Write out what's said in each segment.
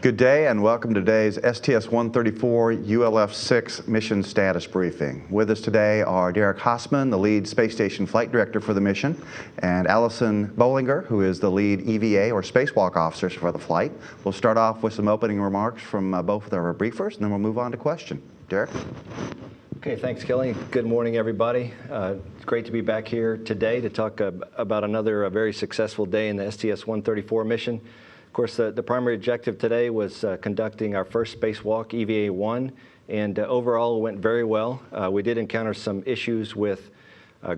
Good day and welcome to today's STS-134 ULF-6 mission status briefing. With us today are Derek Hassman, the lead space station flight director for the mission, and Allison Bollinger, who is the lead EVA or Spacewalk officer for the flight. We'll start off with some opening remarks from both of our briefers, and then we'll move on to question. Derek? Okay, thanks, Kelly. Good morning, everybody. It's great to be back here today to talk about another very successful day in the STS-134 mission. Of course, the primary objective today was conducting our first spacewalk, EVA-1, and overall it went very well. We did encounter some issues with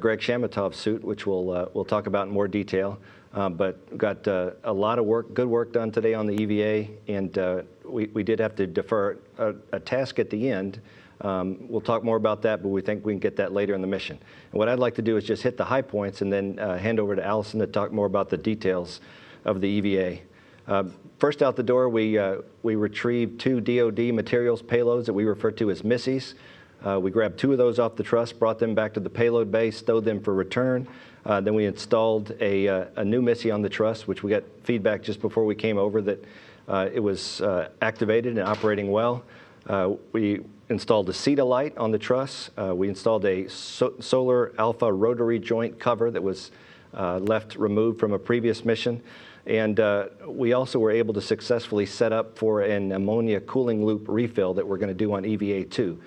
Greg Shamatov's suit, which we'll talk about in more detail, but got a lot of good work done today on the EVA, and we did have to defer a task at the end. We'll talk more about that, but we think we can get that later in the mission. And what I'd like to do is just hit the high points and then hand over to Allison to talk more about the details of the EVA. First out the door, we retrieved 2 DoD materials payloads that we refer to as missies. We grabbed 2 of those off the truss, brought them back to the payload base, stowed them for return. Then we installed a new missile on the truss, which we got feedback just before we came over that it was activated and operating well. We installed a CETA light on the truss. We installed a solar alpha rotary joint cover that was left removed from a previous mission. And we also were able to successfully set up for an ammonia cooling loop refill that we're going to do on EVA-2.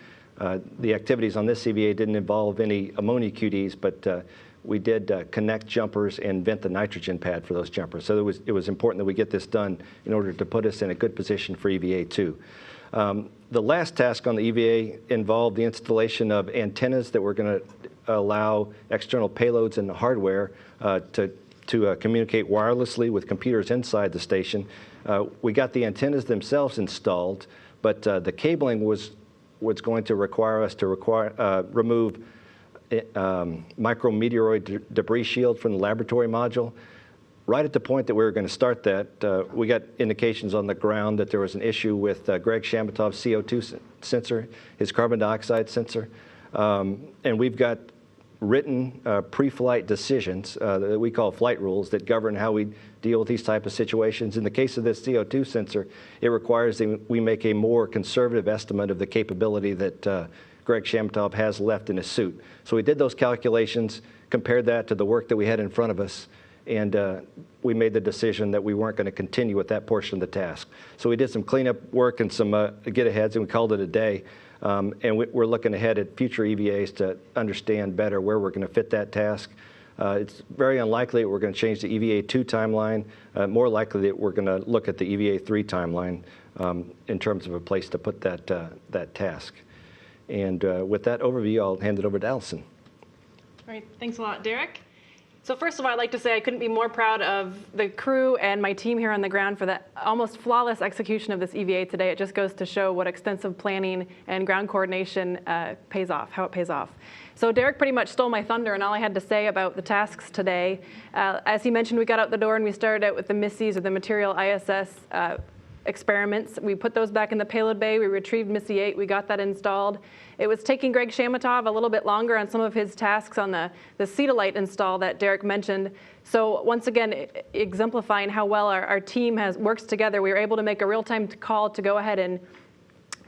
The activities on this EVA didn't involve any ammonia QDs, but we did connect jumpers and vent the nitrogen pad for those jumpers. So it was important that we get this done in order to put us in a good position for EVA-2. The last task on the EVA involved the installation of antennas that were going to allow external payloads and hardware to communicate wirelessly with computers inside the station. We got the antennas themselves installed, but the cabling was going to require us to remove micrometeoroid debris shield from the laboratory module. Right at the point that we were going to start that, we got indications on the ground that there was an issue with Greg Shamatov's CO2 sensor, his carbon dioxide sensor, and we've got written pre-flight decisions that we call flight rules that govern how we deal with these type of situations. In the case of this CO2 sensor, it requires that we make a more conservative estimate of the capability that Greg Shamatov has left in his suit. So we did those calculations, compared that to the work that we had in front of us, and we made the decision that we weren't going to continue with that portion of the task. So we did some cleanup work and some get-aheads, and we called it a day. And we're looking ahead at future EVAs to understand better where we're going to fit that task. It's very unlikely that we're going to change the EVA-2 timeline. More likely that we're going to look at the EVA-3 timeline in terms of a place to put that task. And with that overview, I'll hand it over to Allison. All right, thanks a lot, Derek. So first of all, I'd like to say I couldn't be more proud of the crew and my team here on the ground for the almost flawless execution of this EVA today. It just goes to show what extensive planning and ground coordination pays off, how it pays off. So Derek pretty much stole my thunder and all I had to say about the tasks today. As he mentioned, we got out the door and we started out with the MISSIs, or the Material ISS experiments. We put those back in the payload bay. We retrieved Missy 8. We got that installed. It was taking Greg Shamatov a little bit longer on some of his tasks on the CETA light install that Derek mentioned. So once again, exemplifying how well our team works together, we were able to make a real-time call to go ahead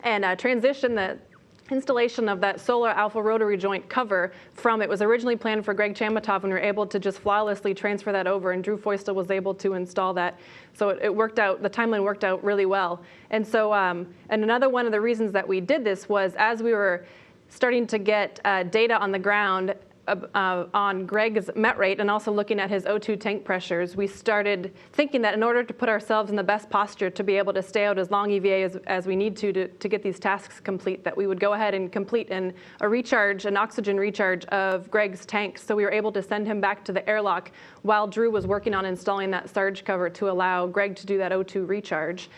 and transition the installation of that solar alpha rotary joint cover from, it was originally planned for Greg Shamatov, and we were able to just flawlessly transfer that over, and Drew Feustel was able to install that. So it worked out, the timeline worked out really well. And so, and another one of the reasons that we did this was as we were starting to get data on the ground on Greg's met rate and also looking at his O2 tank pressures, we started thinking that in order to put ourselves in the best posture to be able to stay out as long EVA as we need to get these tasks complete, that we would go ahead and complete an oxygen recharge of Greg's tanks. So we were able to send him back to the airlock while Drew was working on installing that Sarge cover to allow Greg to do that O2 recharge.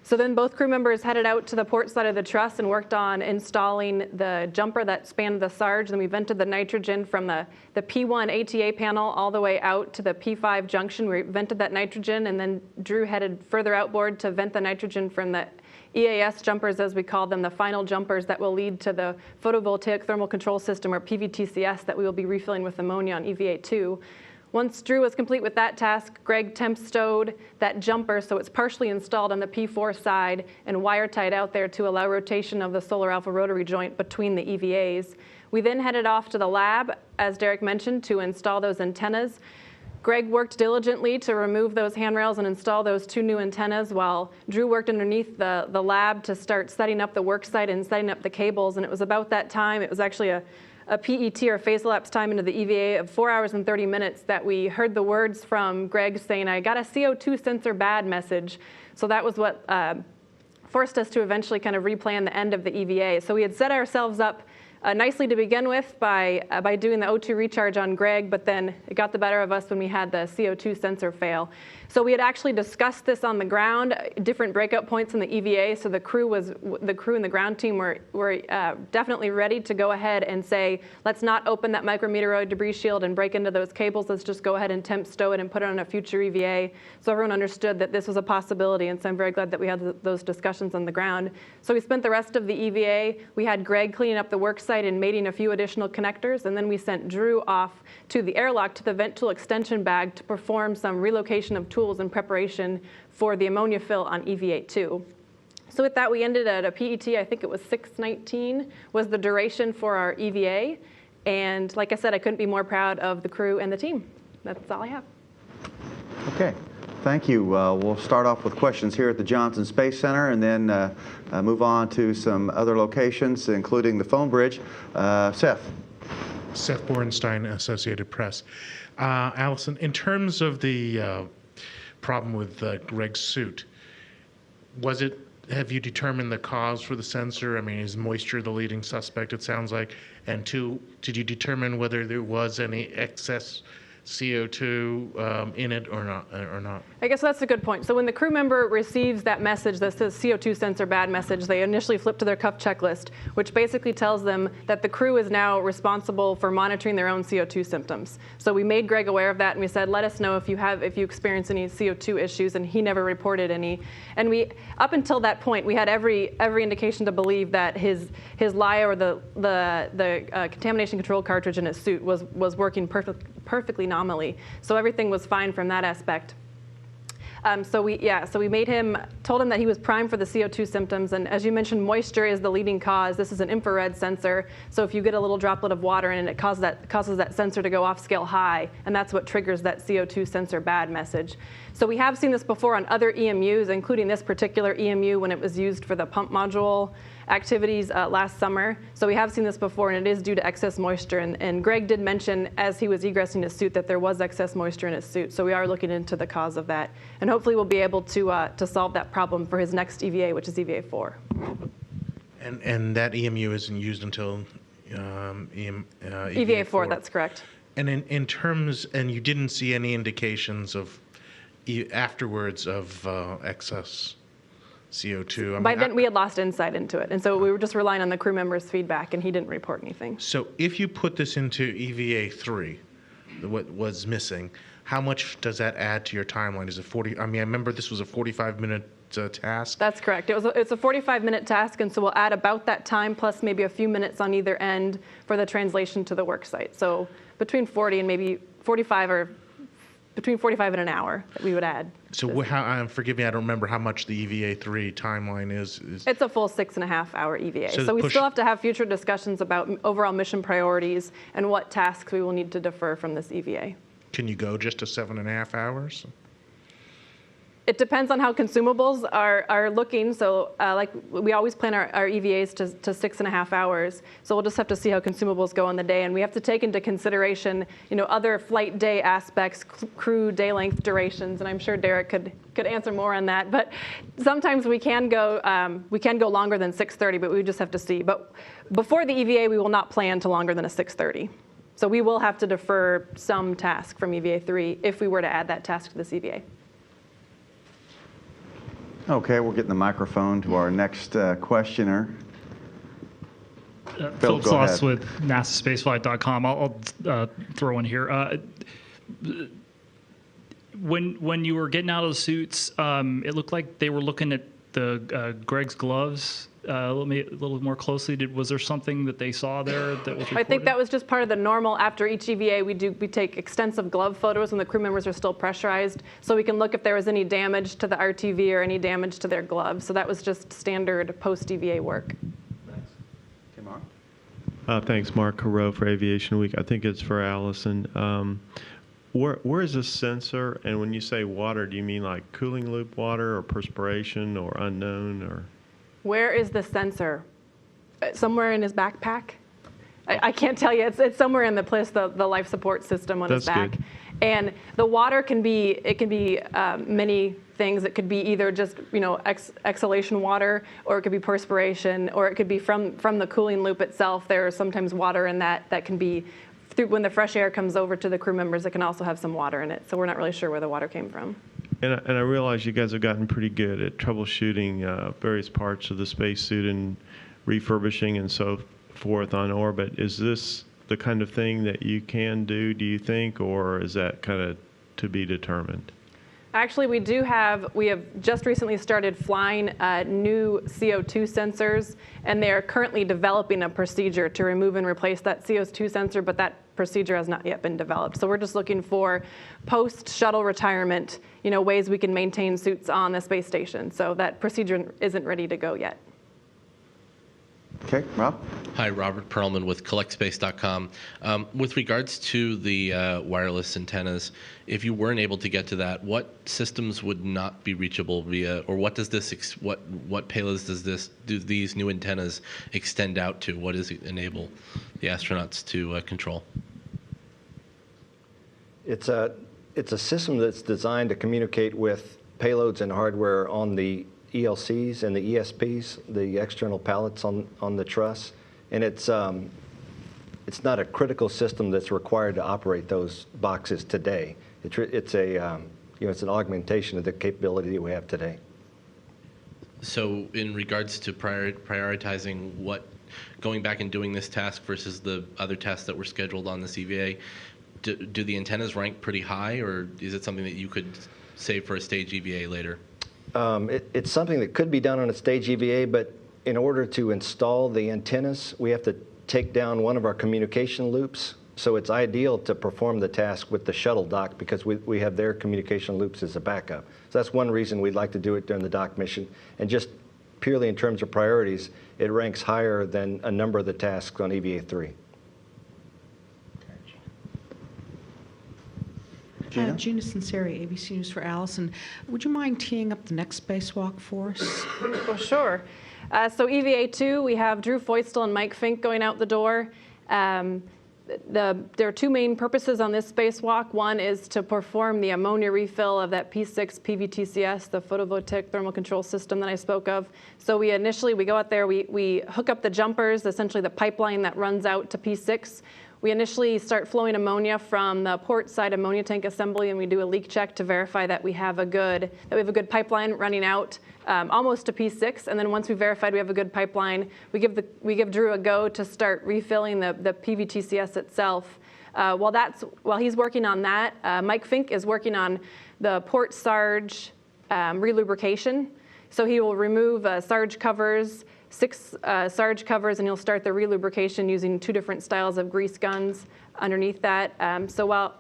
So then both crew members headed out to the port side of the truss and worked on installing the jumper that spanned the Sarge. Then we vented the nitrogen from the P1 ATA panel all the way out to the P5 junction. We vented that nitrogen, and then Drew headed further outboard to vent the nitrogen from the EAS jumpers, as we call them, the final jumpers that will lead to the photovoltaic thermal control system, or PVTCS, that we will be refilling with ammonia on EVA-2. Once Drew was complete with that task, Greg temp stowed that jumper so it's partially installed on the P4 side and wire tied out there to allow rotation of the solar alpha rotary joint between the EVAs. We then headed off to the lab, as Derek mentioned, to install those antennas. Greg worked diligently to remove those handrails and install those 2 new antennas, while Drew worked underneath the lab to start setting up the work site and setting up the cables. And it was about that time, it was actually a PET or phase elapse time into the EVA of 4 hours and 30 minutes that we heard the words from Greg saying, "I got a CO2 sensor bad message." So that was what forced us to eventually kind of replan the end of the EVA. So we had set ourselves up nicely to begin with by doing the O2 recharge on Greg, but then it got the better of us when we had the CO2 sensor fail. So we had actually discussed this on the ground, different breakout points in the EVA. So the crew and the ground team were definitely ready to go ahead and say, let's not open that micrometeoroid debris shield and break into those cables. Let's just go ahead and temp stow it and put it on a future EVA. So everyone understood that this was a possibility, and so I'm very glad that we had those discussions on the ground. So we spent the rest of the EVA. We had Greg cleaning up the work site and mating a few additional connectors, and then we sent Drew off to the airlock to the vent tool extension bag to perform some relocation of tools in preparation for the ammonia fill on EVA2. So with that, we ended at a PET, I think it was 6:19 was the duration for our EVA. And like I said, I couldn't be more proud of the crew and the team. That's all I have. Okay. Thank you. We'll start off with questions here at the Johnson Space Center and then move on to some other locations, including the phone bridge. Seth. Seth Borenstein, Associated Press. Allison, in terms of the problem with Greg's suit, have you determined the cause for the sensor? I mean, is moisture the leading suspect, it sounds like? And 2, did you determine whether there was any excess CO2 in it or not? I guess that's a good point. So when the crew member receives that message that says CO2 sensor bad message, they initially flip to their CUF checklist, which basically tells them that the crew is now responsible for monitoring their own CO2 symptoms. So we made Greg aware of that, and we said, let us know if you experience any CO2 issues, and he never reported any. And we, up until that point, we had every indication to believe that his LIA or the contamination control cartridge in his suit was working perfectly nominally. So everything was fine from that aspect. So we told him that he was primed for the CO2 symptoms, and as you mentioned, moisture is the leading cause. This is an infrared sensor, so if you get a little droplet of water in it, it causes that sensor to go off scale high, and that's what triggers that CO2 sensor bad message. So we have seen this before on other EMUs, including this particular EMU when it was used for the pump module activities last summer. So we have seen this before, and it is due to excess moisture. And Greg did mention as he was egressing his suit that there was excess moisture in his suit. So we are looking into the cause of that. And hopefully we'll be able to solve that problem for his next EVA, which is EVA 4. And that EMU isn't used until EVA 4, that's correct. And in terms, and you didn't see any indications of afterwards of excess CO2. By then, we had lost insight into it, and so we were just relying on the crew member's feedback, and he didn't report anything. So if you put this into EVA 3, what was missing, how much does that add to your timeline? Is it 40? I mean, I remember this was a 45-minute task. That's correct. It's a 45-minute task, and so we'll add about that time plus maybe a few minutes on either end for the translation to the work site. So between 40 and maybe 45 or between 45 and an hour that we would add. So forgive me, I don't remember how much the EVA 3 timeline is. It's a full 6.5-hour EVA. So we still have to have future discussions about overall mission priorities and what tasks we will need to defer from this EVA. Can you go just to 7.5 hours? It depends on how consumables are looking. So like we always plan our EVAs to 6.5 hours. So we'll just have to see how consumables go on the day. And we have to take into consideration, other flight day aspects, crew day length durations. And I'm sure Derek could answer more on that. But sometimes we can go longer than 6:30, but we just have to see. But before the EVA, we will not plan to longer than a 6:30. So we will have to defer some task from EVA 3 if we were to add that task to this EVA. Okay, we're getting the microphone to our next questioner. Philip Sloss with NASASpaceflight.com. I'll throw in here. When you were getting out of the suits, it looked like they were looking at the Greg's gloves a little more closely? Was there something that they saw there that was reported? I think that was just part of the normal. After each EVA, we take extensive glove photos when the crew members are still pressurized, so we can look if there was any damage to the RTV or any damage to their gloves. So that was just standard post-EVA work. Thanks. Okay, Mark. Thanks, Mark Carreau for Aviation Week. I think it's for Allison. Where is this sensor? And when you say water, do you mean like cooling loop water or perspiration or unknown or? Where is the sensor? Somewhere in his backpack? I can't tell you. It's somewhere in the place, the life support system on his back. Good. And the water can be many things. It could be either just exhalation water, or it could be perspiration, or it could be from the cooling loop itself. There is sometimes water in that can be through when the fresh air comes over to the crew members. It can also have some water in it. So we're not really sure where the water came from. And I realize you guys have gotten pretty good at troubleshooting various parts of the spacesuit and refurbishing and so forth on orbit. Is this the kind of thing that you can do you think, or is that kind of to be determined? Actually, we have just recently started flying new CO2 sensors, and they are currently developing a procedure to remove and replace that CO2 sensor, but that procedure has not yet been developed. So we're just looking for post-shuttle retirement, ways we can maintain suits on the space station. So that procedure isn't ready to go yet. Okay, Rob? Hi, Robert Perlman with CollectSpace.com. With regards to the wireless antennas, if you weren't able to get to that, what systems would not be reachable via, or what does this, what payloads do these new antennas extend out to? What does it enable the astronauts to control? It's a system that's designed to communicate with payloads and hardware on the ELCs and the ESPs, the external pallets on the truss, and it's not a critical system that's required to operate those boxes today. It's an augmentation of the capability that we have today. So, in regards to prioritizing going back and doing this task versus the other tasks that were scheduled on this EVA, do the antennas rank pretty high, or is it something that you could save for a stage EVA later? It's something that could be done on a stage EVA, but in order to install the antennas, we have to take down one of our communication loops. So it's ideal to perform the task with the shuttle dock because we have their communication loops as a backup. So that's one reason we'd like to do it during the dock mission. And just purely in terms of priorities, it ranks higher than a number of the tasks on EVA 3. Gina Sinceri, ABC News for Allison. Would you mind teeing up the next spacewalk for us? Oh, sure. So EVA 2, we have Drew Feustel and Mike Fink going out the door. There are two main purposes on this spacewalk. One is to perform the ammonia refill of that P6 PVTCS, the photovoltaic thermal control system that I spoke of. So we go out there, we hook up the jumpers, essentially the pipeline that runs out to P6. We initially start flowing ammonia from the port side ammonia tank assembly, and we do a leak check to verify that we have a good pipeline running out almost to P6. And then once we verified we have a good pipeline, we give Drew a go to start refilling the PVTCS itself. While he's working on that, Mike Fink is working on the port sarge relubrication. So he will remove sarge covers, 6 sarge covers, and he'll start the relubrication using 2 different styles of grease guns underneath that.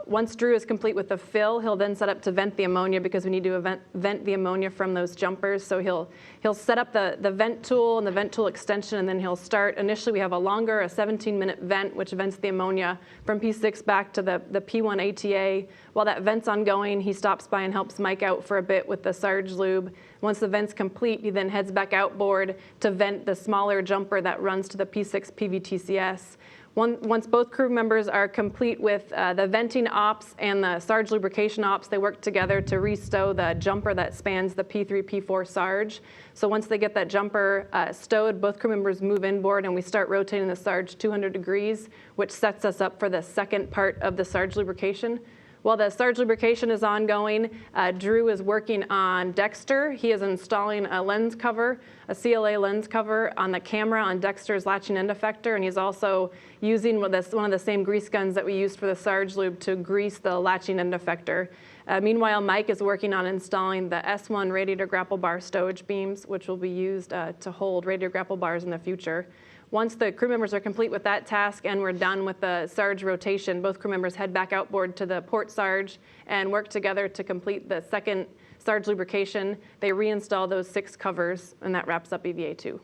Once Drew is complete with the fill, he'll then set up to vent the ammonia because we need to vent the ammonia from those jumpers. So he'll set up the vent tool and the vent tool extension, and then he'll start. Initially, we have a 17-minute vent, which vents the ammonia from P6 back to the P1 ATA. While that vent's ongoing, he stops by and helps Mike out for a bit with the sarge lube. Once the vent's complete, he then heads back outboard to vent the smaller jumper that runs to the P6 PVTCS. Once both crew members are complete with the venting ops and the sarge lubrication ops, they work together to restow the jumper that spans the P3, P4 sarge. So once they get that jumper stowed, both crew members move inboard and we start rotating the sarge 200 degrees, which sets us up for the second part of the sarge lubrication. While the sarge lubrication is ongoing, Drew is working on Dexter. He is installing a lens cover, a CLA lens cover on the camera on Dexter's latching end effector, and he's also using one of the same grease guns that we used for the sarge lube to grease the latching end effector. Meanwhile, Mike is working on installing the S1 radiator grapple bar stowage beams, which will be used to hold radiator grapple bars in the future. Once the crew members are complete with that task and we're done with the Sarge rotation, both crew members head back outboard to the port Sarge and work together to complete the second Sarge lubrication. They reinstall those 6 covers, and that wraps up EVA 2.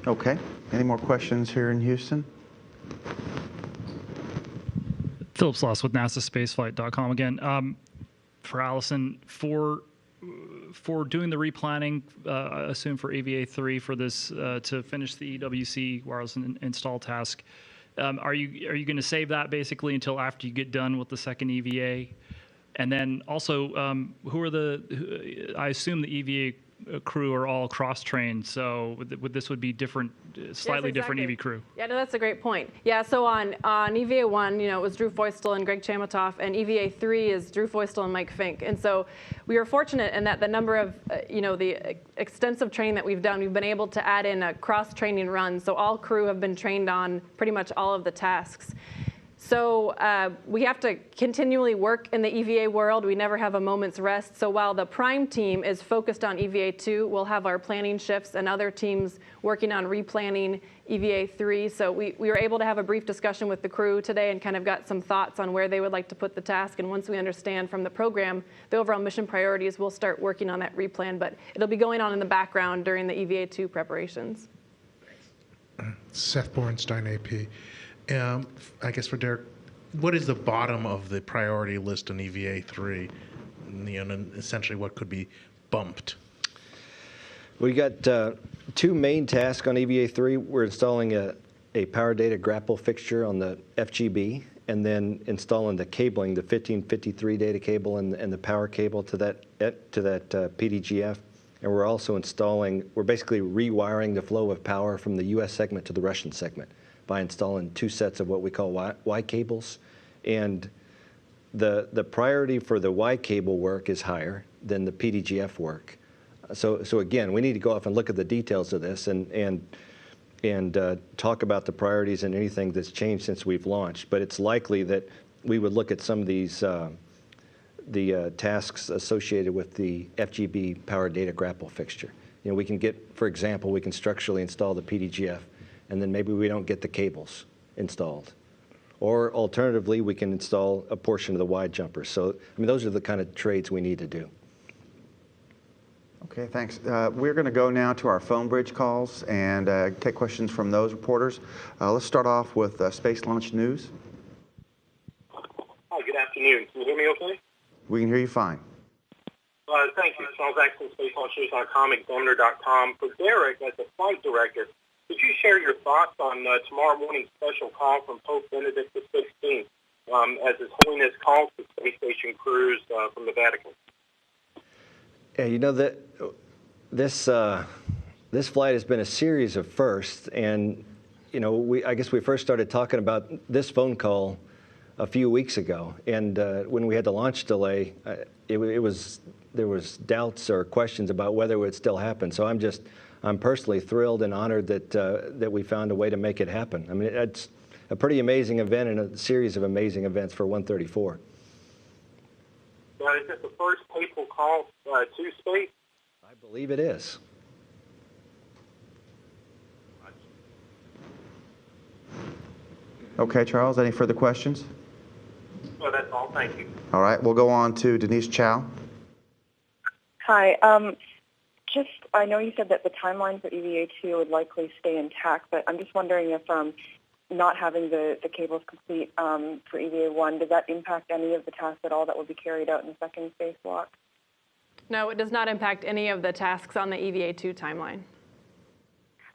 Okay. Any more questions here in Houston? Philip Sloss with NASASpaceflight.com again. For Allison, for doing the replanning, I assume for EVA 3 for this to finish the EWC wireless install task, are you going to save that basically until after you get done with the second EVA? And then also, I assume the EVA crew are all cross-trained, so this would be different, slightly different EV crew. Yeah, no, that's a great point. Yeah, so on EVA 1, it was Drew Feustel and Greg Chamitoff, and EVA 3 is Drew Feustel and Mike Fink. And so we were fortunate in that the number of, the extensive training that we've done, we've been able to add in a cross-training run, so all crew have been trained on pretty much all of the tasks. So we have to continually work in the EVA world. We never have a moment's rest. So while the prime team is focused on EVA 2, we'll have our planning shifts and other teams working on replanning EVA 3. So we were able to have a brief discussion with the crew today and kind of got some thoughts on where they would like to put the task. And once we understand from the program the overall mission priorities, we'll start working on that replan. But it'll be going on in the background during the EVA 2 preparations. Seth Bornstein, AP. I guess for Derek, what is the bottom of the priority list in EVA 3? And essentially, what could be bumped? We got 2 main tasks on EVA 3. We're installing a power data grapple fixture on the FGB, and then installing the cabling, the 1553 data cable and the power cable to that PDGF. And we're also we're basically rewiring the flow of power from the U.S. segment to the Russian segment by installing 2 sets of what we call Y cables. And the priority for the Y cable work is higher than the PDGF work. So again, we need to go off and look at the details of this and talk about the priorities and anything that's changed since we've launched. But it's likely that we would look at some of these the tasks associated with the FGB power data grapple fixture. We can for example, we can structurally install the PDGF, and then maybe we don't get the cables installed. Or alternatively, we can install a portion of the wide jumpers. So, those are the kind of trades we need to do. Okay, thanks. We're going to go now to our phone bridge calls and take questions from those reporters. Let's start off with Space Launch News. Hi, good afternoon. Can you hear me okay? We can hear you fine. Thank you. Charles Axton, SpaceLaunchNews.com, Examiner.com. For Derek, as the flight director, could you share your thoughts on tomorrow morning's special call from Pope Benedict XVI as His Holiness calls the space station crews from the Vatican? Yeah, this flight has been a series of firsts, and I guess we first started talking about this phone call a few weeks ago, and when we had the launch delay, there was doubts or questions about whether it would still happen. So I'm personally thrilled and honored that we found a way to make it happen. It's a pretty amazing event and a series of amazing events for 134. Now, is this the first papal call to space? I believe it is. Okay, Charles, any further questions? No, that's all. Thank you. All right, we'll go on to Denise Chow. Hi. I know you said that the timeline for EVA 2 would likely stay intact, but I'm just wondering if not having the cables complete for EVA 1, does that impact any of the tasks at all that will be carried out in the second spacewalk? No, it does not impact any of the tasks on the EVA 2 timeline.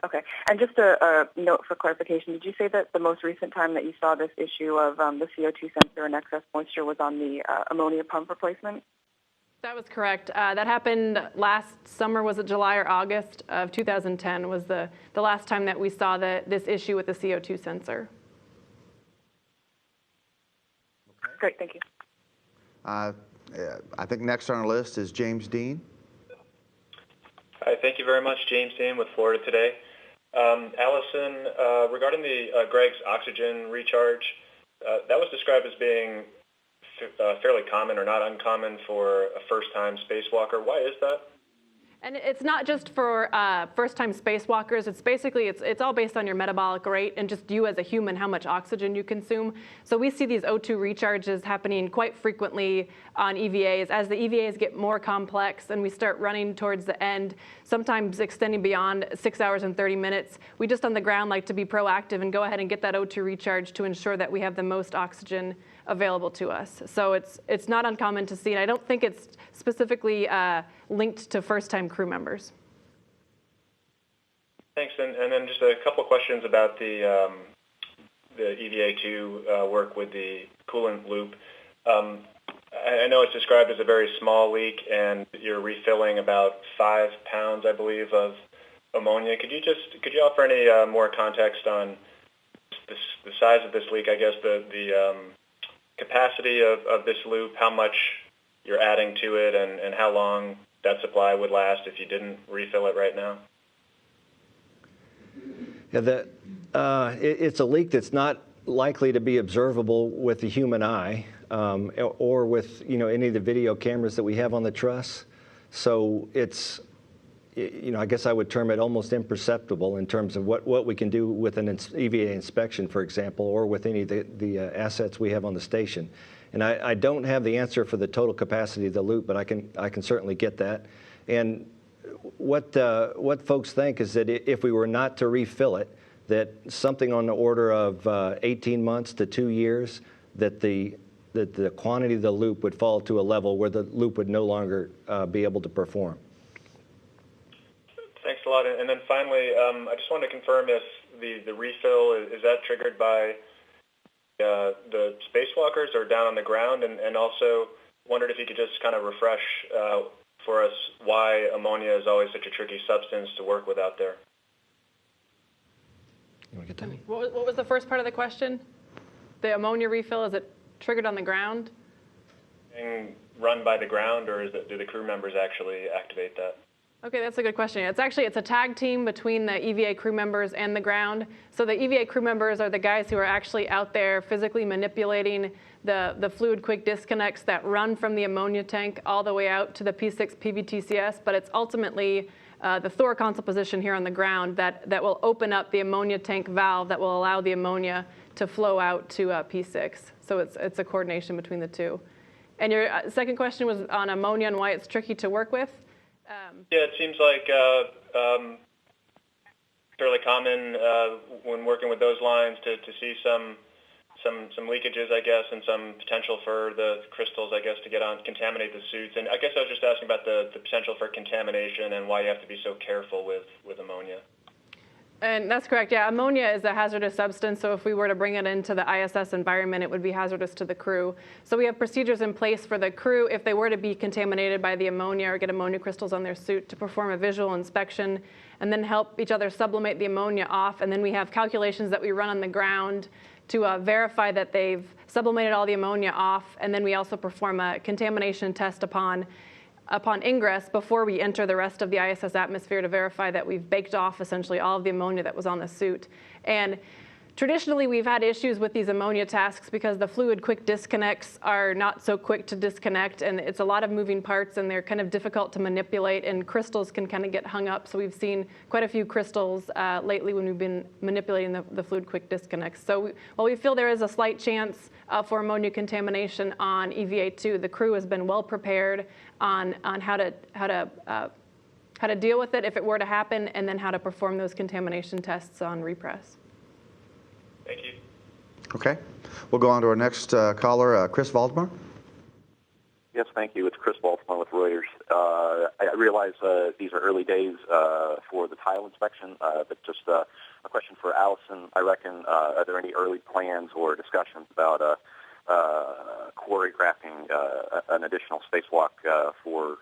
Okay. And just a note for clarification, did you say that the most recent time that you saw this issue of the CO2 sensor and excess moisture was on the ammonia pump replacement? That was correct. That happened last summer. Was it July or August of 2010 was the last time that we saw this issue with the CO2 sensor. Okay. Great, thank you. I think next on our list is James Dean. Hi, thank you very much. James Dean with Florida Today. Allison, regarding the Greg's oxygen recharge, that was described as being fairly common or not uncommon for a first-time spacewalker. Why is that? And it's not just for first-time spacewalkers. It's basically, it's all based on your metabolic rate and just you as a human, how much oxygen you consume. So we see these O2 recharges happening quite frequently on EVAs. As the EVAs get more complex and we start running towards the end, sometimes extending beyond 6 hours and 30 minutes, we just on the ground like to be proactive and go ahead and get that O2 recharge to ensure that we have the most oxygen available to us. So it's not uncommon to see, and I don't think it's specifically linked to first-time crew members. Thanks, and then just a couple questions about the EVA2 work with the coolant loop. I know it's described as a very small leak, and you're refilling about 5 pounds, I believe, of ammonia. Could you offer any more context on the size of this leak? I guess the capacity of this loop, how much you're adding to it, and how long that supply would last if you didn't refill it right now? Yeah, it's a leak that's not likely to be observable with the human eye or with any of the video cameras that we have on the truss. So it's, I guess I would term it almost imperceptible in terms of what we can do with an EVA inspection, for example, or with any of the assets we have on the station. And I don't have the answer for the total capacity of the loop, but I can certainly get that. And what folks think is that if we were not to refill it, that something on the order of 18 months to 2 years, that the quantity of the loop would fall to a level where the loop would no longer be able to perform. Thanks a lot. And then finally, I just wanted to confirm if the refill, is that triggered by the spacewalkers or down on the ground? And also wondered if you could just kind of refresh for us why ammonia is always such a tricky substance to work with out there. You want to get that? What was the first part of the question? The ammonia refill, is it triggered on the ground? Being run by the ground, or do the crew members actually activate that? Okay, that's a good question. It's a tag team between the EVA crew members and the ground. So the EVA crew members are the guys who are actually out there physically manipulating the fluid quick disconnects that run from the ammonia tank all the way out to the P6 PVTCS, but it's ultimately the thoraconsole position here on the ground that will open up the ammonia tank valve that will allow the ammonia to flow out to P6. So it's a coordination between the two. And your second question was on ammonia and why it's tricky to work with. Yeah, it seems like fairly common when working with those lines to see some leakages, I guess, and some potential for the crystals, I guess, to contaminate the suits. And I guess I was just asking about the potential for contamination and why you have to be so careful with ammonia. And that's correct. Yeah, ammonia is a hazardous substance, so if we were to bring it into the ISS environment, it would be hazardous to the crew. So we have procedures in place for the crew if they were to be contaminated by the ammonia or get ammonia crystals on their suit to perform a visual inspection and then help each other sublimate the ammonia off. And then we have calculations that we run on the ground to verify that they've sublimated all the ammonia off. And then we also perform a contamination test upon ingress before we enter the rest of the ISS atmosphere to verify that we've baked off essentially all of the ammonia that was on the suit. And traditionally, we've had issues with these ammonia tasks because the fluid quick disconnects are not so quick to disconnect, and it's a lot of moving parts, and they're kind of difficult to manipulate, and crystals can kind of get hung up. So we've seen quite a few crystals lately when we've been manipulating the fluid quick disconnects. So while we feel there is a slight chance for ammonia contamination on EVA2, the crew has been well prepared on how to deal with it if it were to happen, and then how to perform those contamination tests on repress. Thank you. Okay. We'll go on to our next caller, Chris Valdemar. Yes, thank you. It's Chris Valdemar with Reuters. I realize these are early days for the tile inspection, but just a question for Allison. I reckon, are there any early plans or discussions about choreographing an additional spacewalk for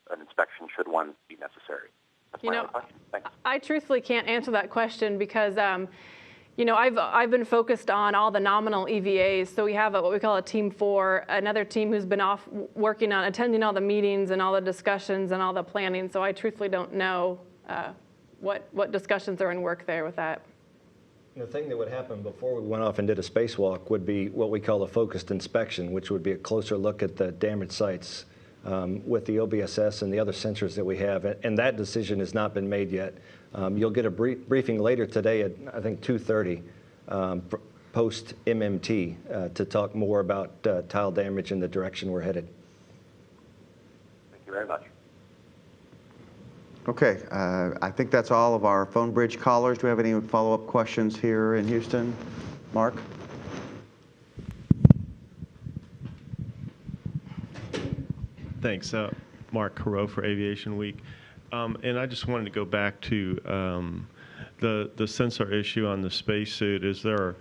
an inspection should one be necessary? That's my only question. Thanks. I truthfully can't answer that question because I've been focused on all the nominal EVAs. So we have what we call a Team 4, another team who's been off working on attending all the meetings and all the discussions and all the planning. So I truthfully don't know what discussions are in work there with that. The thing that would happen before we went off and did a spacewalk would be what we call a focused inspection, which would be a closer look at the damaged sites with the OBSS and the other sensors that we have. And that decision has not been made yet. You'll get a briefing later today at, I think, 2:30 post MMT to talk more about tile damage and the direction we're headed. Thank you very much. Okay, I think that's all of our phone bridge callers. Do we have any follow-up questions here in Houston? Mark? Thanks. Mark Carreau for Aviation Week. And I just wanted to go back to the sensor issue on the spacesuit. Is there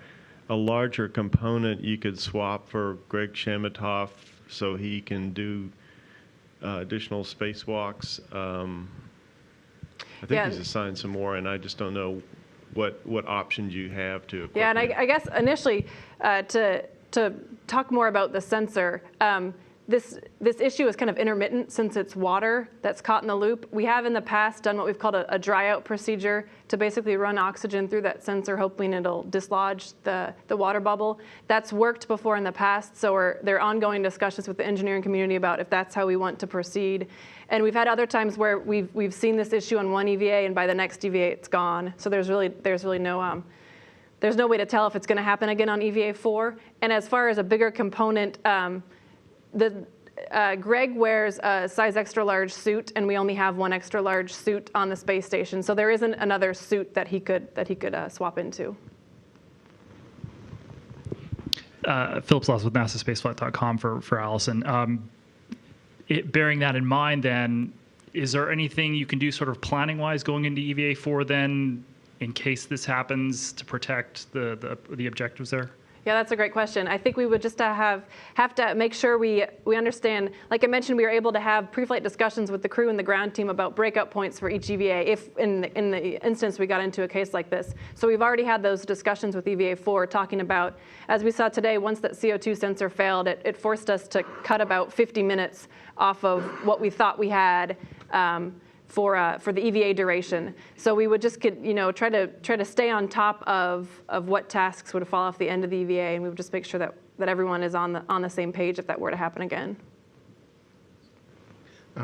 a larger component you could swap for Greg Shamatoff so he can do additional spacewalks? I think he's assigned some more, and I just don't know what options you have to equip Yeah, and I guess initially to talk more about the sensor, this issue is kind of intermittent since it's water that's caught in the loop. We have in the past done what we've called a dry out procedure to basically run oxygen through that sensor, hoping it'll dislodge the water bubble. That's worked before in the past, so there are ongoing discussions with the engineering community about if that's how we want to proceed. And we've had other times where we've seen this issue on one EVA, and by the next EVA it's gone. So there's really no way to tell if it's going to happen again on EVA 4. And as far as a bigger component, Greg wears a size extra large suit, and we only have one extra large suit on the space station. So there isn't another suit that he could swap into. Philip Sloss with NASASpaceflight.com for Allison. Bearing that in mind, then, is there anything you can do sort of planning-wise going into EVA 4 then, in case this happens, to protect the objectives there? Yeah, that's a great question. I think we would just have to make sure we understand. Like I mentioned, we were able to have pre-flight discussions with the crew and the ground team about breakout points for each EVA if in the instance we got into a case like this. So we've already had those discussions with EVA 4 talking about, as we saw today, once that CO2 sensor failed, it forced us to cut about 50 minutes off of what we thought we had for the EVA duration. So we would just try to stay on top of what tasks would fall off the end of the EVA, and we would just make sure that everyone is on the same page if that were to happen again.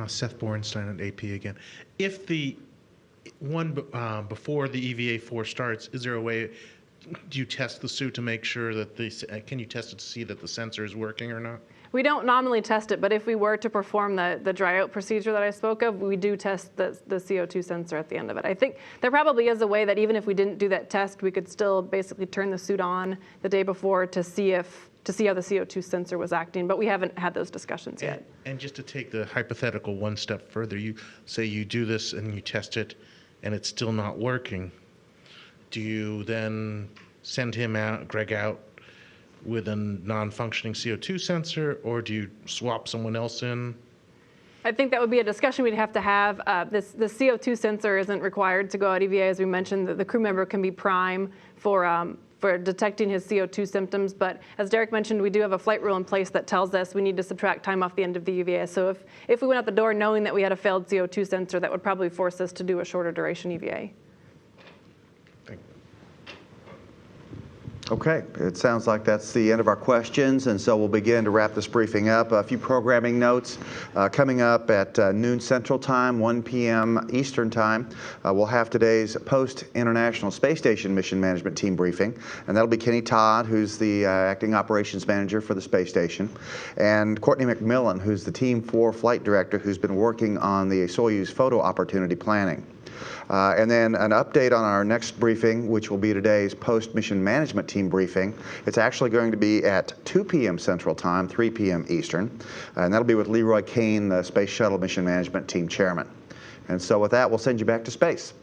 Seth Borenstein at AP again. If the one before the EVA 4 starts, is there a way? Do you test the suit to make sure that can you test it to see that the sensor is working or not? We don't nominally test it, but if we were to perform the dry out procedure that I spoke of, we do test the CO2 sensor at the end of it. I think there probably is a way that even if we didn't do that test, we could still basically turn the suit on the day before to see how the CO2 sensor was acting, but we haven't had those discussions yet. And just to take the hypothetical one step further, you say you do this and you test it and it's still not working. Do you then send Greg out with a non-functioning CO2 sensor, or do you swap someone else in? I think that would be a discussion we'd have to have. The CO2 sensor isn't required to go out EVA, as we mentioned. The crew member can be prime for detecting his CO2 symptoms, but as Derek mentioned, we do have a flight rule in place that tells us we need to subtract time off the end of the EVA. So if we went out the door knowing that we had a failed CO2 sensor, that would probably force us to do a shorter duration EVA. Okay, it sounds like that's the end of our questions, and so we'll begin to wrap this briefing up. A few programming notes coming up at noon Central Time, 1 p.m. Eastern Time. We'll have today's post-International Space Station Mission Management Team briefing, and that'll be Kenny Todd, who's the Acting Operations Manager for the space station, and Courtney McMillan, who's the Team 4 Flight Director, who's been working on the Soyuz photo opportunity planning. And then an update on our next briefing, which will be today's post-mission management team briefing. It's actually going to be at 2 p.m. Central Time, 3 p.m. Eastern, and that'll be with Leroy Kane, the Space Shuttle Mission Management Team Chairman. And so with that, we'll send you back to space.